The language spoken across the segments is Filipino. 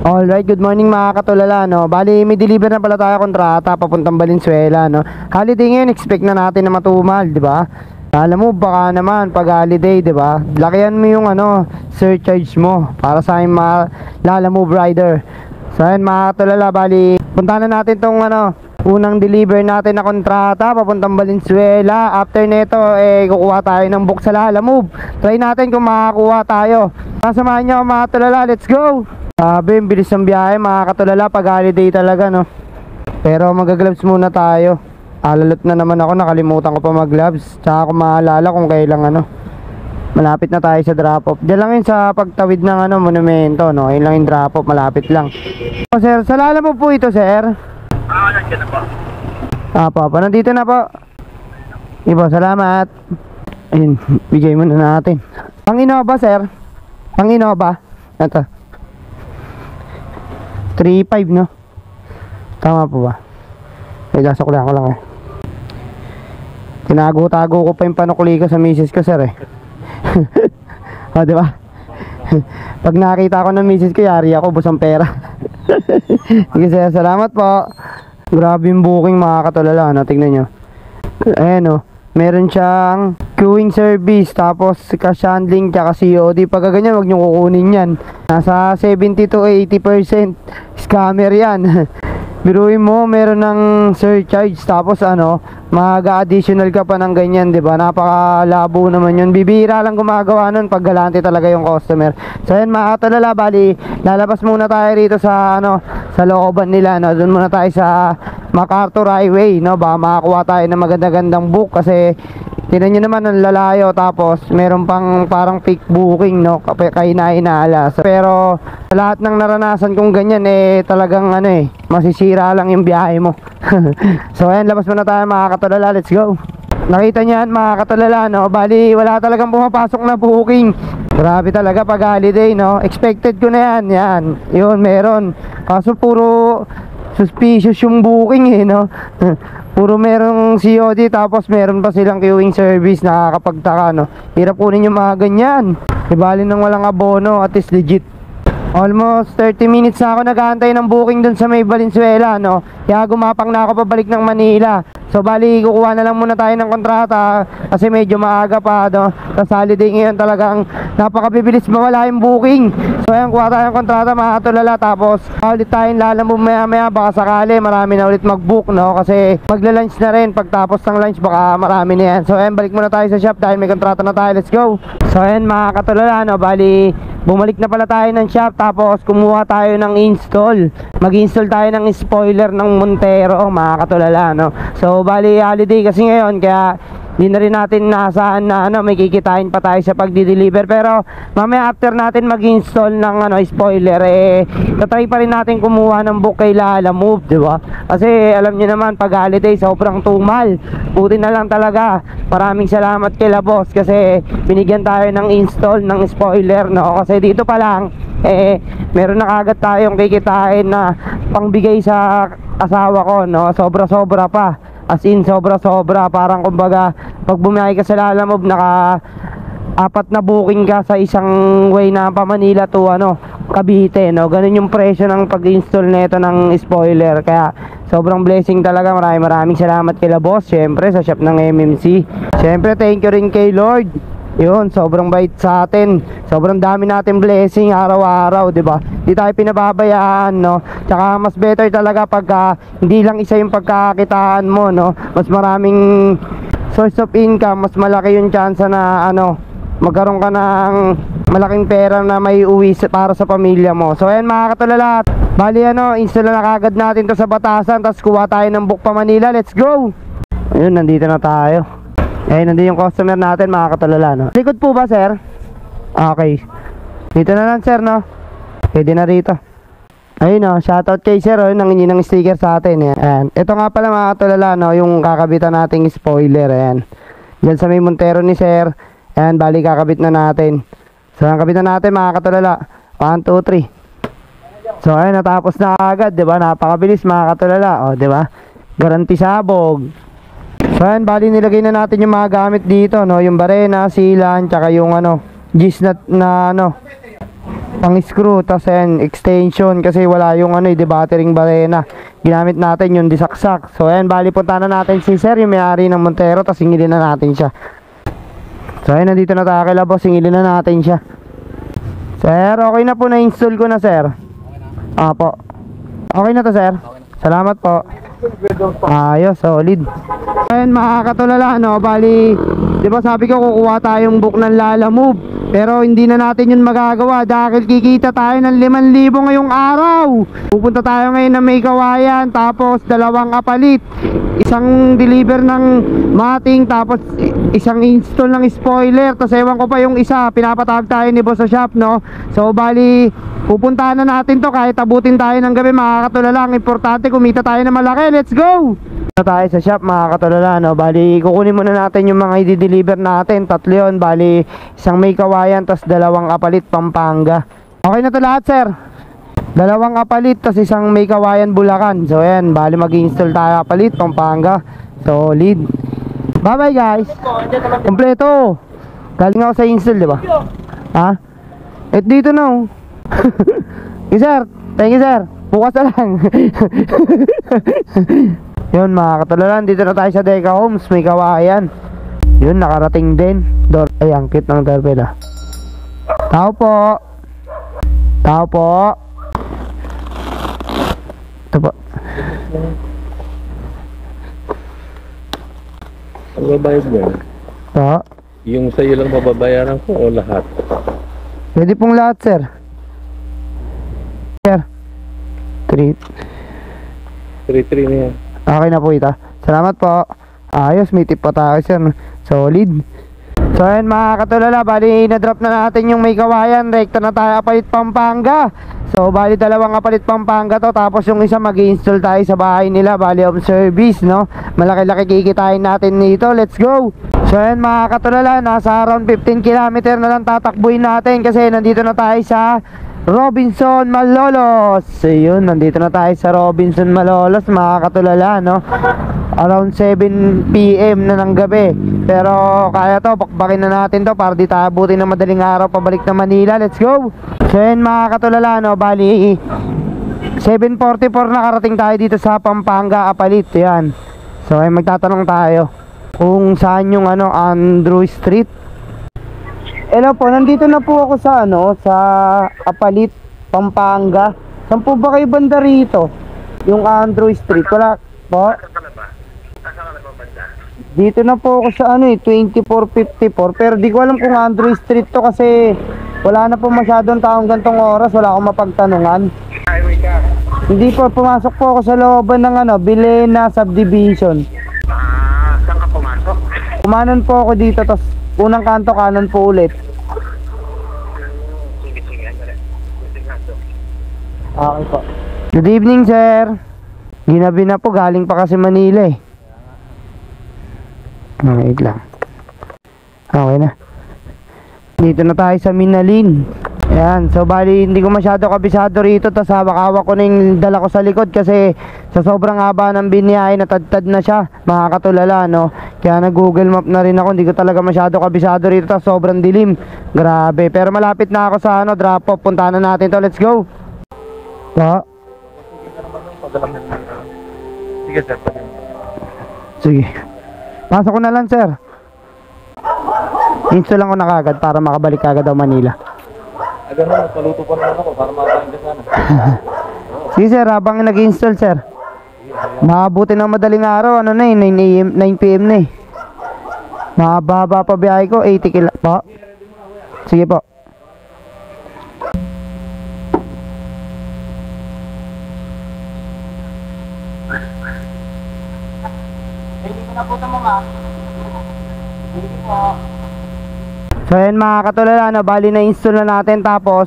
Alright, good morning mga katulala, no? Bali, may deliver na pala tayo kontrata papuntang Valenzuela, no? Holiday ngayon, expect na natin na matumal, di ba? Alam mo, baka naman pag holiday, di ba? Lakihan mo yung surcharge mo para sa aking mga Lala Move rider. So ayun mga katulala, bali, puntahan na natin tong unang deliver natin na kontrata papuntang Valenzuela. After neto, kukuha tayo ng book sa Lala Move. Try natin kung makakuha tayo. Kasamahan nyo mga katulala, let's go! Sabi, bilis ng biyahe mga katulala pag holiday talaga, no? Pero mag-gloves muna tayo. Alalot na naman ako, nakalimutan ko pa mag-gloves. Tsaka ko maalala kung kailang malapit na tayo sa drop-off. Diyan lang yun sa pagtawid ng monumento, no? Yun lang yung drop-off, malapit lang. O sir, sa Lala mo po ito, sir? Nandiyan na po. Po, nandito na po. Ibo, salamat. Ayun, bigay muna natin. Pang-Innova, sir? Pang-Innova? Ito 3.5, no? Tama po ba? Lasok ko lang Tinago-tago ko pa yung panukuli ko sa misis ko, sir, O, diba? Pag nakita ko ng misis ko, yari ako, busang pera. Sige, sir, salamat po. Grabe yung booking mga katulala, tignan nyo. Ayan, meron siyang queuing service, tapos cash handling, tsaka COD. Pagka ganyan, huwag nyo kukunin yan. Nasa 70 to 80% scammer yan. Biruin mo, meron ng surcharge, tapos mag-additional ka pa ng ganyan, diba? Napakalabo naman yun. Bibira lang gumagawa nun pag galante talaga yung customer. So yan mga katulala, bali, lalabas muna tayo rito sa sa looban nila, no? Doon muna tayo sa MacArthur Highway, no? Baka makakuha tayo ng maganda-gandang book kasi tinan nyo naman ang lalayo, tapos meron pang parang peak booking, no? Kaya inaala. Pero sa lahat ng naranasan kong ganyan, talagang masisira lang yung biyahe mo. So ayan, labas muna tayo mga katulala, let's go. Nakita nyo yan mga katulala, no? Bali, wala talagang pumapasok na booking. Grabe talaga pag holiday, no? Expected ko na yan, yun, meron. Kaso puro suspicious yung booking, no? Puro merong COD, tapos meron pa silang queuing service, nakakapagtaka, no? Hirap kunin yung mga ganyan. Ibali nang walang abono, at least legit. Almost 30 minutes na ako nag-aantay ng booking dun sa may Valenzuela, no? Kaya gumapang na ako pabalik ng Manila. So bali, kukuha na lang muna tayo ng kontrata kasi medyo maaga pa, no? Sa holiday ngayon talagang napakabibilis mawala yung booking. So ayan, kuha tayo ng kontrata mga katulala, tapos ulit tayong lalamove maya baka sakali marami na ulit mag-book, no? Kasi magla-lunch na rin, pagtapos ng lunch baka marami na yan. So ayan, balik muna tayo sa shop dahil may kontrata na tayo, let's go. So ayan mga katulala, no? Bali, bumalik na pala tayo ng shop, tapos kumuha tayo ng install. Mag-install tayo ng spoiler ng Montero mga katulala, no? So bali holiday kasi ngayon, kaya di na rin natin nasaan na may kikitain pa tayo sa pagdi-deliver. Pero mamaya after natin mag-install ng spoiler, tatry pa rin natin kumuha ng book kay Lala Move, di ba? Kasi alam niyo naman pag holiday sobrang tumal. Buti na lang talaga, maraming salamat kay La Boss kasi binigyan tayo ng install ng spoiler, no? Kasi dito pa lang meron na kagad tayong kikitain na pangbigay sa asawa ko, no? Sobra-sobra pa. As in, sobra-sobra. Parang kumbaga, pag bumiyahe ka sa Lala Move, naka-apat na booking ka sa isang way na pa Manila to Cavite, no? Ganun yung presyo ng pag-install nito ng spoiler. Kaya sobrang blessing talaga. Maraming salamat kay La Boss, syempre sa shop ng MMC. Syempre thank you rin kay Lord. Yun, sobrang bait sa atin. Sobrang dami natin blessing araw-araw, 'di ba? Hindi tayo pinababayaan, no? Tsaka mas better talaga pagka hindi lang isa yung pagkakitaan mo, no? Mas maraming source of income, mas malaki yung chance na magkaroon ka ng malaking pera na may uwi para sa pamilya mo. So ayan mga katulala, bali install na kagad natin to sa Batasan, tapos kuha tayo ng book pa Manila, let's go. Ayun, nandito na tayo. Nandito yung customer natin mga katulala, no? Likod po ba, sir? Okay. Dito na lang, sir, no? Pwede na rito. Ayun, no? Shoutout kay sir, nangingi ng sticker sa atin. Ayan. Ito nga pala mga katulala, no? Yung kakabitan nating spoiler. Ayan. Diyan sa may Montero ni sir. Ayan, bali kakabit na natin. So, ang kabit na natin mga katulala. 1, 2, 3. So, ayun, natapos na agad, diba? Napakabilis mga katulala. O, diba? Garanti sabog. So yan, bali nilagay na natin yung mga gamit dito, no? Yung barena, silan, tsaka yung Gis na pang screw, tapos ayan, extension kasi wala yung ano, debattering barena. Ginamit natin yung disaksak. So ayan, bali punta na natin si sir, yung may-ari ng Montero, tapos singilin na natin siya. So ayan, nandito na tayo kay boss, singilin na natin siya. Sir, okay na po, na-install ko na sir. Apo. Okay na to sir? Salamat po. Ayos, solid. Ayun mga katulala, no, bali, di ba sabi ko kukuha tayong book ng Lala Move, pero hindi na natin yun magagawa dahil kikita tayo ng 5,000 ngayong araw. Pupunta tayo ngayon na may kawayan, tapos 2 kapalit, isang deliver ng mating, tapos isang install ng spoiler, tapos ewan ko pa yung isa, pinapatawag tayo ni boss sa shop, no. So bali, pupuntahan na natin to kahit abutin tayo ng gabi mga katulala. Ang importante, kumita tayo na malaki. Let's go! Na tayo sa shop mga katulala, no. Bali, kukunin muna natin yung mga i-deliver natin. 3 yun, bali, isang may kawayan, tapos 2 kapalit Pampanga. Okay na to lahat sir? 2 kapalit, tapos isang may kawayan Bulacan. So ayan, bali mag-install tayo kapalit Pampanga. Solid. Bye bye guys. Kompleto. Galing ako sa install, di ba? Ha? Et dito na oh. Okay, sir, thank you sir. Bukas na lang. Yun mga katulalan, dito na tayo sa Deca Homes, may kawayan. Yun, nakarating din. Ay, ang cute ng doorbell ah. Tao po. Tao po. Ito po. Ang babayad mo yun? Po. Yung sa'yo lang mababayaran ko o lahat? Pwede pong lahat sir. Sir 3-3 na yan. okay na po ito. Salamat po. Ayos, may tip pa tayo sir. Solid. So ayun mga katulala, bali na-drop na natin yung may kawayan. Rekta na tayo kapalit Pampanga. So bali 2 kapalit Pampanga to. Tapos yung isa mag-i-install tayo sa bahay nila. Bali home service, no. Malaki-laki kikitain natin nito. Let's go. So ayun mga katulala, nasa around 15 km na lang tatakbuhin natin. Kasi nandito na tayo sa Robinson Malolos. So yun, nandito na tayo sa Robinson Malolos mga katulala, no. Around 7 PM na ng gabi. Pero kaya to, bakbakin na natin to para di tayo abutin ng madaling araw pabalik na Manila. Let's go. So yun mga katulala, no, bali 7:44 nakarating tayo dito sa Pampanga Apalit. Yan. So ay magtatanong tayo kung saan yung ano, Andrew Street. Hello po, nandito na po ako sa ano, sa Apalit, Pampanga. Saan po ba kayo banda rito? Yung Andrew Street, wala po? Dito na po ako sa ano 2454, pero di ko alam kung Andrew Street to kasi wala na po masyadong taong gantong oras, wala akong mapagtanungan. Highway ka. Hindi po, pumasok po ako sa looban ng ano, Bilena Subdivision. Saan ka pumasok? Kumanan po ako dito, tapos unang kanto kanan po ulit. Sige, andali. Okay po. Good evening sir. Ginabi na po, galing pa kasi Manila eh. Wait lang. Okay na. Dito na tayo sa Minalin. Ayan, so bali hindi ko masyado kabisado rito. Tapos hawak-hawak ko na yung dala ko sa likod kasi sa sobrang haba ng biniyahe natadtad na siya, mga katulala, no. Kaya nag Google Map na rin ako. Hindi ko talaga masyado kabisado rito, tapos sobrang dilim. Grabe, pero malapit na ako sa ano, drop off. Puntahan na natin to, let's go. Po? Sige sir. Sige. Pasok ko na lang sir. Install lang ko na kagad para makabalik kagad daw Manila. Gano'n, paluto pa naman ako para makain ka sana. Sige sir, habang nag-install sir, maabuti ng madaling araw, ano na eh, 9 PM na eh. Mababa pa biyahe ko, 80 kila po. Sige po. So ayan mga katulala, no, bali na install na natin, tapos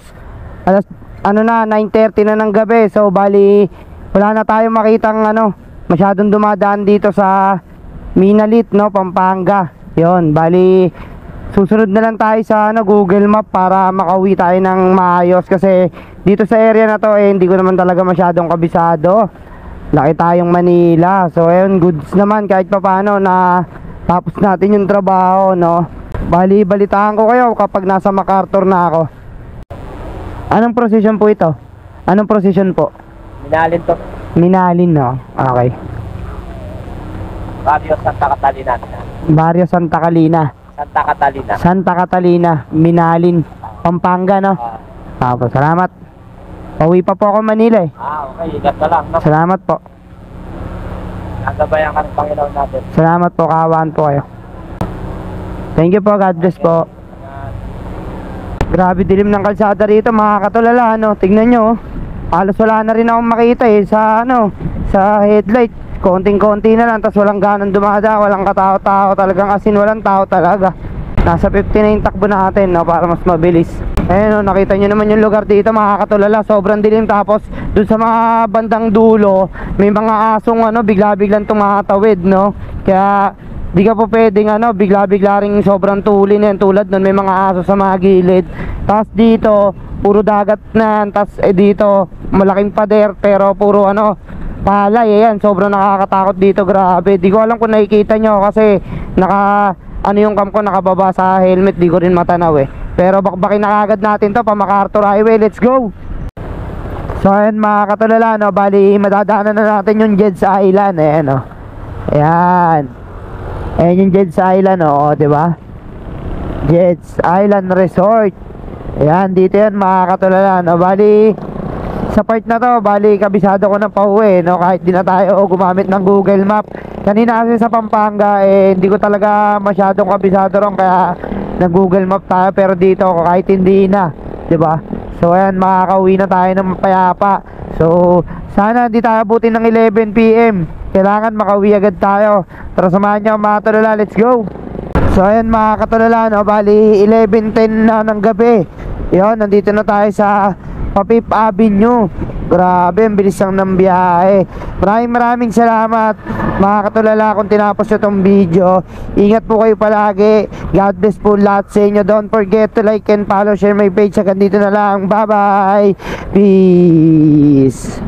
alas ano na 9:30 na ng gabi. So bali wala na tayong makitang ano, masyadong dumadaan dito sa Minalit, no, Pampanga. Yon, bali susunod na lang tayo sa ano, Google Map para makauwi tayo ng maayos kasi dito sa area na to eh, hindi ko naman talaga masyadong kabisado. Laki tayong Manila. So ayun, goods naman kahit papaano na tapos natin yung trabaho, no. Bali, balitaan ko kayo kapag nasa MacArthur na ako. Anong prosesyon po ito? Anong prosesyon po? Minalin to. Minalin, no? Okay. Barrio Santa Catalina. Barrio Santa Catalina. Santa Catalina. Santa Catalina, Minalin, Pampanga, no? Po, salamat. Pauwi pa po ako Manila eh. Okay. Ingat ka lang. No? Salamat po. Nagabayan ka ng Panginoon natin. Salamat po, kawaan po kayo. Thank you po, God bless po. Grabe dilim ng kalsada rito, mga katulala, ano? Tignan nyo, oh. Halos wala na rin akong makita eh sa ano, sa headlight. Konting-konti na lang, tas walang ganang dumada, walang katao-tao, talagang asin, walang tao talaga. Nasa 50 na yung takbo natin, no, para mas mabilis. Ayun, no, nakita nyo naman yung lugar dito, mga katulala, sobrang dilim. Tapos dun sa mga bandang dulo, may mga asong ano, bigla-biglang tumatawid, no. Kaya di ka po pwedeng ano, bigla-bigla ring sobrang tulin yan. Tulad nun, may mga aso sa mga gilid. Tapos dito, puro dagat na. Tapos dito, malaking pader, pero puro ano, palay. Ayan, sobrang nakakatakot dito, grabe. Di ko alam kung nakikita nyo kasi ano yung cam ko, nakababa sa helmet. Di ko rin matanaw eh. Pero bakbakin na agad natin to pa MacArthur Highway. Let's go! So ayan, mga katulala, no, bali madadaanan na natin yung Jed's Island. Ayan, no. Ayan. Ayan yung Jed's Island, oh, di ba? Jed's Island Resort. Ayan, dito yan, mga katulala, no. Bali sa part na to, bali kabisado ko ng pauwi, no, kahit di na tayo gumamit ng Google Map. Kanina kasi sa Pampanga, eh, hindi ko talaga masyadong kabisado ron, kaya nag Google Map tayo. Pero dito, kahit hindi na, di ba? So ayan, makakauwi na tayo ng payapa. So sana di tayo abutin ng 11 PM. Kailangan makauwi agad tayo. Tara, samahan nyo mga tulala, let's go. So ayan, mga katulala, no, bali 11:10 na ng gabi. Yun, nandito na tayo sa Papip Avenue. Grabe, ang bilis lang ng biyahe. Maraming salamat, mga katulala, kung tinapos nyo tong video. Ingat po kayo palagi. God bless po lahat sa inyo. Don't forget to like and follow, share my page. Hanggang dito na lang. Bye bye. Peace.